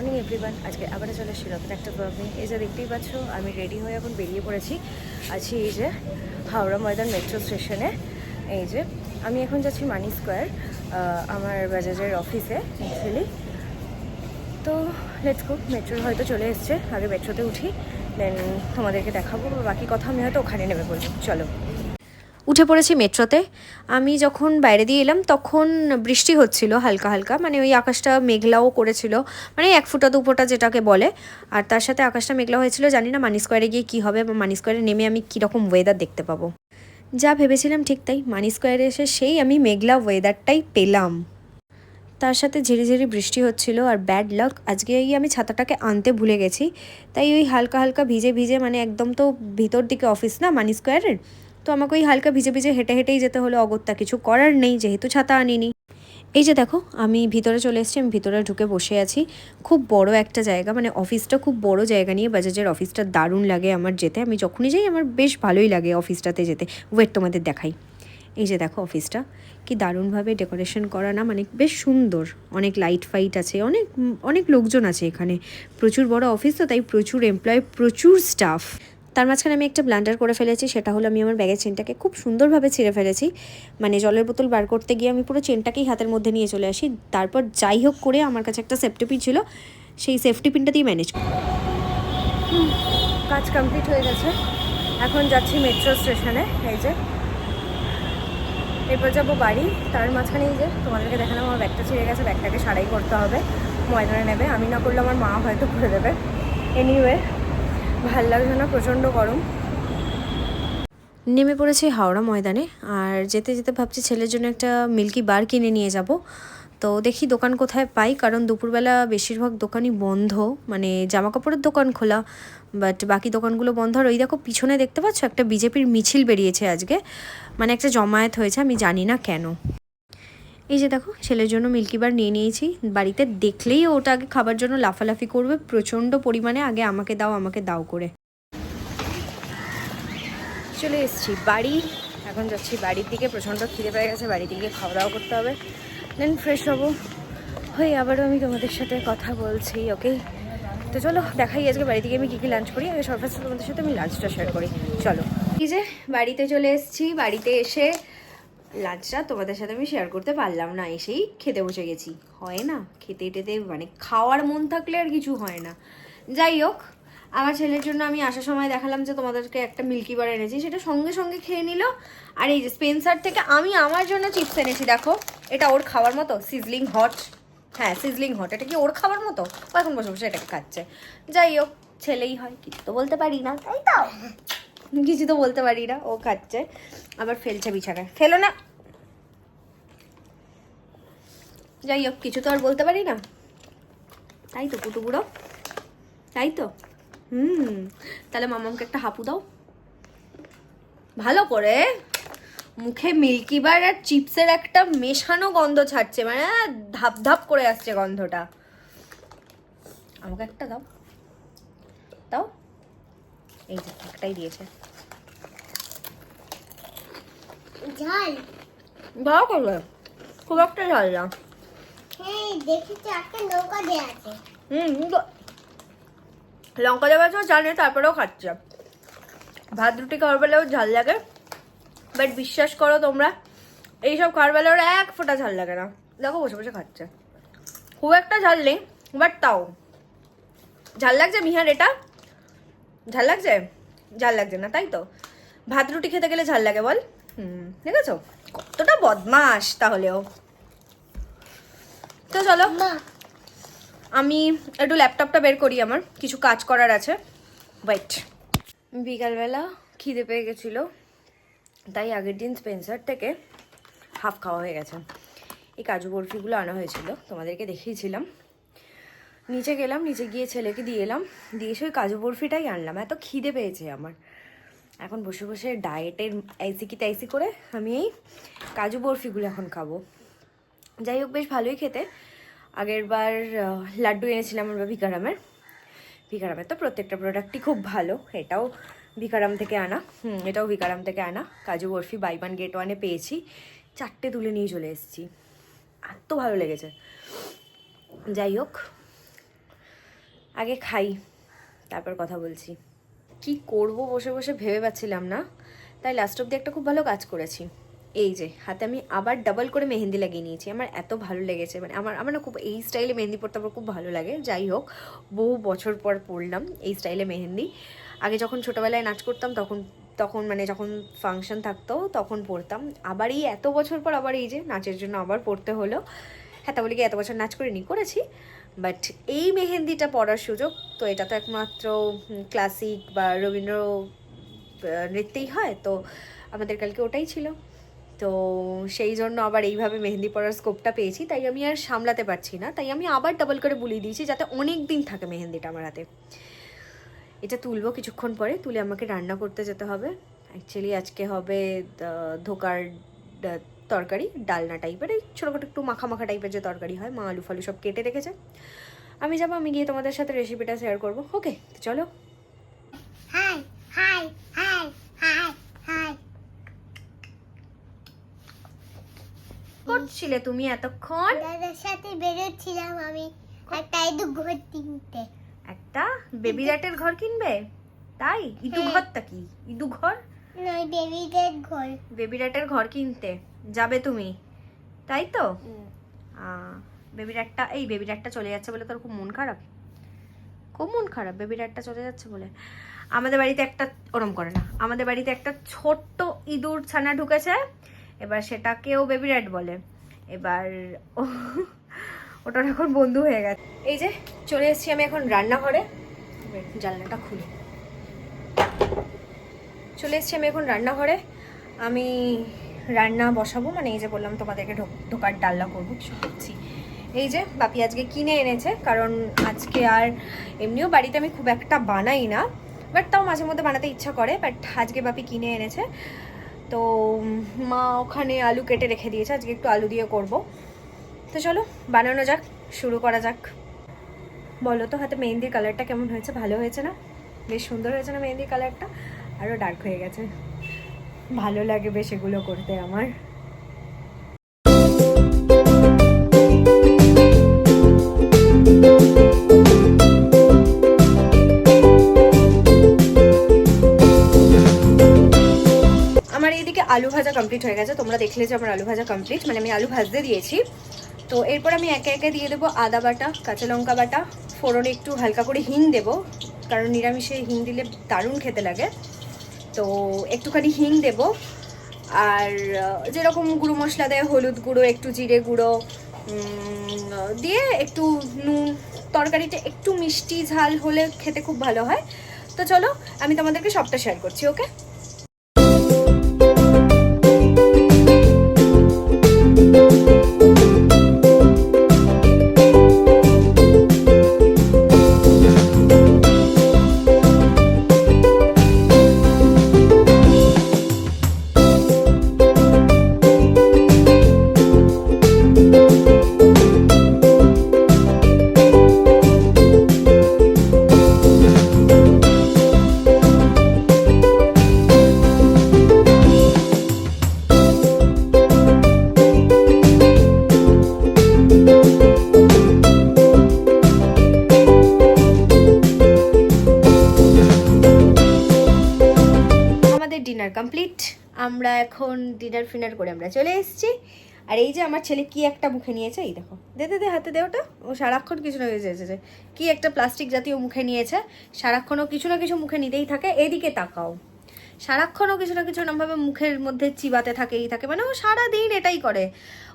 Morning everyone. আজকে আবার চলে এসেছি নতুন একটা ব্লগ নিয়ে। এই যে দেখতেই পাচ্ছ আমি রেডি হয়ে এখন বেরিয়ে পড়েছি। আছি এই যে হাওড়া ময়দান মেট্রো স্টেশনে। এই যে আমি এখন যাচ্ছি মানি স্কোয়ার আমার বাজাজের অফিসে অ্যাকচুয়ালি। তো লেটস গো। মেট্রো হয়তো চলে এসছে, আগে মেট্রোতে উঠি, দেন তোমাদেরকে দেখাবো। বাকি কথা আমি হয়তো ওখানে নেমে বলবো। চলো, উঠে পড়েছি মেট্রোতে। আমি যখন বাইরে দিয়ে এলাম তখন বৃষ্টি হচ্ছিল হালকা হালকা, মানে ওই আকাশটা মেঘলাও করেছিল, মানে 1 ফুটা 2 ফোঁটা যেটাকে বলে। আর তার সাথে আকাশটা মেঘলা হয়েছিল। জানি না মানি স্কোয়ারে গিয়ে কী হবে বা মানি স্কোয়ারে নেমে আমি কীরকম ওয়েদার দেখতে পাবো। যা ভেবেছিলাম ঠিক তাই, মানি স্কোয়ারে এসে সেই আমি মেঘলা ওয়েদারটাই পেলাম। তার সাথে ঝিরি ঝিরি বৃষ্টি হচ্ছিল। আর ব্যাড লাক, আজকে আমি ছাতাটাকে আনতে ভুলে গেছি, তাই ওই হালকা হালকা ভিজে ভিজে, মানে একদম তো ভিতর দিকে অফিস না মানি স্কোয়ারের, তো আমাকে ওই হালকা ভিজে ভিজে হেঁটে হেঁটেই যেতে হলো। অগত্যা কিছু করার নেই যেহেতু ছাতা আনিনি। এই যে দেখো আমি ভিতরে চলে এসেছি, আমি ভিতরে ঢুকে বসে আছি। খুব বড় একটা জায়গা, মানে অফিসটা খুব বড় জায়গা নিয়ে বাজাজের অফিসটা দারুণ লাগে আমার যেতে। আমি যখনই যাই আমার বেশ ভালোই লাগে অফিসটাতে যেতে। ওয়েট তোমাদের দেখাই। এই যে দেখো অফিসটা কি দারুণভাবে ডেকোরেশন করা না, মানে বেশ সুন্দর। অনেক লাইট ফাইট আছে, অনেক অনেক লোকজন আছে এখানে। প্রচুর বড় অফিস তো, তাই প্রচুর এমপ্লয়, প্রচুর স্টাফ। তার মাঝখানে আমি একটা ব্লান্ডার করে ফেলেছি, সেটা হলো আমি আমার ব্যাগের চেনটাকে খুব সুন্দরভাবে ছিঁড়ে ফেলেছি। মানে জলের বোতল বার করতে গিয়ে আমি পুরো চেনটাকেই হাতের মধ্যে নিয়ে চলে আসি। তারপর যাই হোক করে আমার কাছে একটা সেফটি পিন ছিল, সেই সেফটি পিনটা দিয়ে ম্যানেজ করি। কাজ কমপ্লিট হয়ে গেছে, এখন যাচ্ছি মেট্রো স্টেশনে। এই যে এরপর যাবো বাড়ি। তার মাঝখানে এই যে তোমাদেরকে দেখালাম আমার ব্যাগটা ছিঁড়ে গেছে, ব্যাগটাকে সারাই করতে হবে, ময়দানে নেবে। আমি না করলে আমার মা হয়তো করে দেবে। এনিওয়ে ভাল লাগছে না, প্রচণ্ড গরম। নেমে পড়েছি হাওড়া ময়দানে। আর যেতে যেতে ভাবছি ছেলের জন্য একটা মিল্কি বার কিনে নিয়ে যাব। তো দেখি দোকান কোথায় পাই, কারণ দুপুরবেলা বেশিরভাগ দোকানই বন্ধ, মানে জামা কাপড়ের দোকান খোলা, বাট বাকি দোকানগুলো বন্ধ। আর ওই দেখো পিছনে দেখতে পাচ্ছ একটা বিজেপির মিছিল বেরিয়েছে আজকে, মানে একটা জমায়েত হয়েছে, আমি জানি না কেন। এই যে দেখো ছেলের জন্য মিল্কি বার নিয়ে নিয়েছি। বাড়িতে দেখলেই ওটা আগে খাবার জন্য লাফালাফি করবে প্রচণ্ড পরিমাণে, আগে আমাকে দাও আমাকে দাও করে। চলে এসেছি বাড়ি, এখন যাচ্ছি বাড়ির দিকে। প্রচণ্ড খিদে পেয়ে গেছে, বাড়ির দিকে খাওয়া দাওয়া করতে হবে, দেন ফ্রেশ হবো হয়ে আবারও আমি তোমাদের সাথে কথা বলছি। ওকে, তো চলো দেখাই আজকে বাড়ি থেকে আমি কী কী লাঞ্চ করি। আগে সর্বপ্রথম তোমাদের সাথে আমি লাঞ্চটা শেয়ার করি। চলো, এই যে বাড়িতে চলে এসেছি। বাড়িতে এসে লাঞ্চটা তোমাদের সাথে আমি শেয়ার করতে পারলাম না, এসেই খেতে বসে গেছি। হয় না খেতে টেতে, মানে খাওয়ার মন থাকলে আর কিছু হয় না। যাই হোক, আমার ছেলের জন্য আমি আসার সময় দেখালাম যে তোমাদেরকে একটা মিল্কি বার এনেছি, সেটা সঙ্গে সঙ্গে খেয়ে নিল। আর এই যে স্পেন্সার থেকে আমি আমার জন্য চিপস এনেছি, দেখো এটা ওর খাওয়ার মতো সিজলিং হট। হ্যাঁ সিজলিং হট, এটা কি ওর খাবার মতো? ও এখন বসে বসে এটাকে খাচ্ছে। যাই হোক, ছেলেই হয়, কিছু তো বলতে পারি না, তাই তো কিছু তো বলতে পারি না। ও খাচ্ছে, আবার ফেলছে বিছানায়, ফেলো না। যাই হোক, কিছু তো আর বলতে পারি না, তাই তো পুটু বুড়ো, তাই তো। তাহলে মামামকে একটা হাপু দাও ভালো করে। মুখে মিল্কি বার আর চিপসের একটা মেশানো গন্ধ ছাড়ছে, মানে ধাপ ধাপ করে আসছে গন্ধটা। আমাকে একটা দাও, দাও। এই যে একটাই দিয়েছে, ঝাল দাও করবে, খুব একটা ঝাল না। হ্যাঁ দেখেছি একটা নৌকা দেয়া আছে। লঙ্কা দেওয়ার জন্য জানে, তারপরেও খাচ্ছে। ভাত রুটি খাওয়ার বেলাও ঝাল লাগে, বাট বিশ্বাস করো তোমরা, এইসব খাওয়ার বেলা ওরা 1 ফোঁটা ঝাল লাগে না। দেখো বসে বসে খাচ্ছে, খুব একটা ঝাল নেই, বাট তাও ঝাল লাগছে। মিহার এটা ঝাল লাগছে? ঝাল লাগছে না, তাই তো। ভাত রুটি খেতে গেলে ঝাল লাগে বল। দেখেছো কতটা বদমাস তাহলেও। তো চলো আমি একটু ল্যাপটপটা বের করি, আমার কিছু কাজ করার আছে। ওয়েট। বিকালবেলা খিদে পেয়ে গেছিলো, তাই আগের দিন স্পেন্সার থেকে হাফ খাওয়া হয়ে গেছে। এই কাজু বরফিগুলো আনা হয়েছিল, তোমাদেরকে দেখিয়েছিলাম। নিচে গেলাম, নিচে গিয়ে ছেলেকে দিয়ে এলাম, দিয়ে এসে ওই কাজু বরফিটাই আনলাম। এত খিদে পেয়েছে আমার, এখন বসে বসে ডায়েটের আইসি কি তাইসি করে আমি এই কাজু বরফিগুলো এখন খাবো। যাই হোক, বেশ ভালোই খেতে। আগের বার লাড্ডু এনেছিলাম আমরা ভিকারামের। ভিকারামের তো প্রত্যেকটা প্রোডাক্টই খুব ভালো, এটাও ভিকারাম থেকে আনা। এটাও ভিকারাম থেকে আনা। কাজু বরফি বাই 1 গেট 1 পেয়েছি, 4টে তুলে নিয়ে চলে এসেছি, এত ভালো লেগেছে। যাই হোক, আগে খাই, তারপর কথা বলছি। কি করব বসে বসে ভেবে পাচ্ছিলাম না, তাই লাস্ট অব্দি একটা খুব ভালো কাজ করেছি। এই যে হাতে আমি আবার ডাবল করে মেহেন্দি লাগিয়ে নিয়েছি। আমার এত ভালো লেগেছে, মানে আমার না খুব এই স্টাইলে মেহেন্দি পরতে আমার খুব ভালো লাগে। যাই হোক, বহু বছর পর পরলাম এই স্টাইলে মেহেন্দি। আগে যখন ছোটোবেলায় নাচ করতাম তখন মানে যখন ফাংশন থাকতো তখন পরতাম। আবার এই এত বছর পর আবার এই যে নাচের জন্য আবার পরতে হলো। হ্যাঁ, তা বলে কি এত বছর নাচ করেছি, বাট এই মেহেন্দিটা পরার সুযোগ তো, এটা তো একমাত্র ক্লাসিক বা রবীন্দ্র নৃত্যেই হয়, তো আমাদের কালকে ওটাই ছিল। তো সেই জন্য আবার এইভাবে মেহেন্দি পরার স্কোপটা পেয়েছি, তাই আমি আর সামলাতে পারছি না, তাই আমি আবার ডাবল করে বুলিয়ে দিয়েছি যাতে অনেক দিন থাকে মেহেন্দিটা আমার হাতে। এটা তুলবো কিছুক্ষণ পরে, তুলে আমাকে রান্না করতে যেতে হবে। অ্যাকচুয়ালি আজকে হবে ধোকার তরকারি, ডালনা টাইপের, এই ছোটোখাটো একটু মাখা মাখা টাইপের যে তরকারি হয়, মা আলু ফালু সব কেটে রেখেছে। আমি যাবো, আমি গিয়ে তোমাদের সাথে রেসিপিটা শেয়ার করবো। ওকে, চলো। High high high high high. করছিলে তুমি এতক্ষণ? দাদার সাথে বেরোচ্ছিলাম আমি একটা ইঁদুর ঘর কিনতে। একটা বেবি র্যাটের ঘর কিনবে? তাই? ইদু ঘরটা কি? ইদু ঘর নয়, বেবিদের ঘর। বেবি র্যাটের ঘর কিনতে যাবে তুমি, তাই তো? বেবি র্যাটটা চলে যাচ্ছে বলে তোর খুব মন খারাপ? খুব মন খারাপ বেবি র্যাটটা চলে যাচ্ছে বলে? আমাদের বাড়িতে একটা, ওরম করে না, আমাদের বাড়িতে একটা ছোট্ট ইঁদুর ছানা ঢুকেছে, এবার সেটাকেও বেবি র্যাট বলে। এবার ওটার এখন বন্ধু হয়ে গেছে। এই যে চলে এসেছি আমি এখন রান্নাঘরে, জানলাটা খুলি। চলে এসেছি আমি এখন রান্নাঘরে, আমি রান্না বসাবো, মানে এই যে বললাম তোমাদেরকে ঢোকার ডালনা করবো, কিছু করছি। এই যে বাপি আজকে কিনে এনেছে, কারণ আজকে আর এমনিও বাড়িতে আমি খুব একটা বানাই না, বাট তাও মাঝে মধ্যে বানাতে ইচ্ছা করে, বাট আজকে বাপি কিনে এনেছে। তো মা ওখানে আলু কেটে রেখে দিয়েছে, আজকে একটু আলু দিয়ে করব। তো চলো বানানো যাক, শুরু করা যাক। বলো তো হাতে মেহেন্দির কালারটা কেমন হয়েছে? ভালো হয়েছে না? বেশ সুন্দর হয়েছে না মেহেন্দির কালারটা? আরও ডার্ক হয়ে গেছে, ভালো লাগে বেশ এগুলো করতে আমার। আমার এইদিকে আলু ভাজা কমপ্লিট হয়ে গেছে, তোমরা দেখলে যে আমার আলু ভাজা কমপ্লিট, মানে আমি আলু ভাজতে দিয়েছি। তো এরপর আমি একে একে দিয়ে দেবো আদা বাটা, কাঁচা লঙ্কা বাটা, ফোড়নে একটু হালকা করে হিং দেবো, কারণ নিরামিষে হিং দিলে দারুণ খেতে লাগে। তো একটুখানি হিং দেব, আর যেরকম গুঁড়ো মশলা দেয়, হলুদ গুঁড়ো, একটু জিরে গুঁড়ো দিয়ে একটু নুন। তরকারিটা একটু মিষ্টি ঝাল হলে খেতে খুব ভালো হয়। তো চলো আমি তোমাদেরকে সবটা শেয়ার করছি। ওকে, ডিনার কমপ্লিট, আমরা এখন ডিনার ফিনার করে আমরা চলে এসেছি। আর এই যে আমার ছেলে কি একটা মুখে নিয়েছে, এই দেখো, দে হাতে দে ওটা। ও সারাক্ষণ কিছু না কিছু কি একটা প্লাস্টিক জাতীয় মুখে নিয়েছে, সারাক্ষণও কিছু না কিছু মুখে নিতেই থাকে। এদিকে তাকাও, সারাক্ষণও কিছু না কিছু নামভাবে মুখের মধ্যে চিবাতে থাকেই থাকে, মানে ও সারাদিন এটাই করে।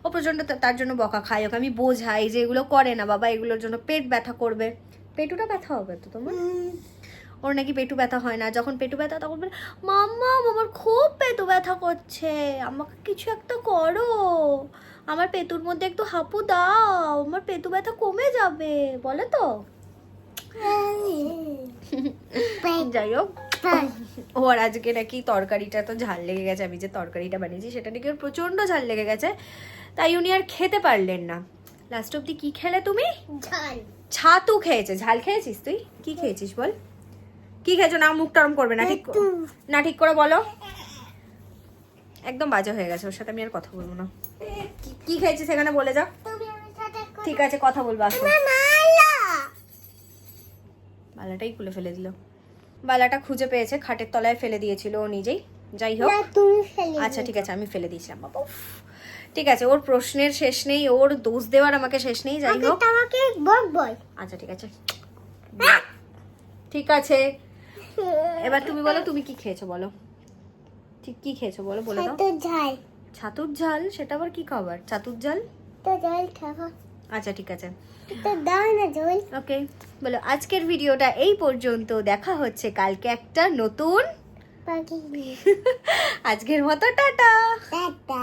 ও প্রচণ্ড তার জন্য বকা খায়, ওকে আমি বোঝাই যে এগুলো করে না বাবা, এগুলোর জন্য পেট ব্যথা করবে। পেটুটা ব্যথা হবে তো তোমার? ওর নাকি পেটু ব্যথা হয় না, যখন পেটু ব্যথা তখন বলে মাম্মা আমার খুব পেটু ব্যথা করছে, আমাকে কিছু একটা করো, আমার পেটুর মধ্যে একটু হাঁপু দাও, আমার পেটু ব্যথা কমে যাবে, বলে তো। যাই হোক, ওর আজকে নাকি তরকারিটা তো ঝাল লেগে গেছে, আমি যে তরকারিটা বানিয়েছি সেটা নাকি ওর প্রচণ্ড ঝাল লেগে গেছে, তাই উনি আর খেতে পারলেন না। লাস্ট অব্দি কি খেলে তুমি? ঝাল। ছাতু খেয়েছে। ঝাল খেয়েছিস তুই? কি খেয়েছিস বল, কি খেয়েছো? না মুখ টরম করবে না, ঠিক করে বলো। একদম বাজে হয়ে গেছে, ওর সাথে আমি আর কথা বলবো না। কি খেয়েছিস সেখানে বলে যাও। ঠিক আছে কথা বলবো, আসো। বালাটাই খুলে ফেলে দিল। বালাটা খুঁজে পেয়েছে, খাটের তলায় ফেলে দিয়েছিল ও নিজেই। যাই হোক, না তুমি ফেলে আচ্ছা ঠিক আছে, আমি ফেলে দিয়েছিলাম বাবা। উফ, ঠিক আছে, ওর প্রশ্নের শেষ নেই, ওর দোষ দেওয়ার আমাকে শেষ নেই। যাই হোক, আমাকে বল আচ্ছা ঠিক আছে, ঠিক আছে। এবার তুমি বলো, তুমি কি খেয়েছো বলো, ঠিক কি খেয়েছো বলো, বলে দাও। তো ঝাল ছাতুর ঝাল, সেটা আবার কি খাবার? ছাতুর ঝাল, তো ঝাল খাবো আচ্ছা ঠিক আছে, তো দাও না ঝোল। ওকে। বলো আজকের ভিডিওটা এই পর্যন্ত, দেখা হচ্ছে কালকে একটা নতুন পাখি আজকের মতো টাটা। টাটা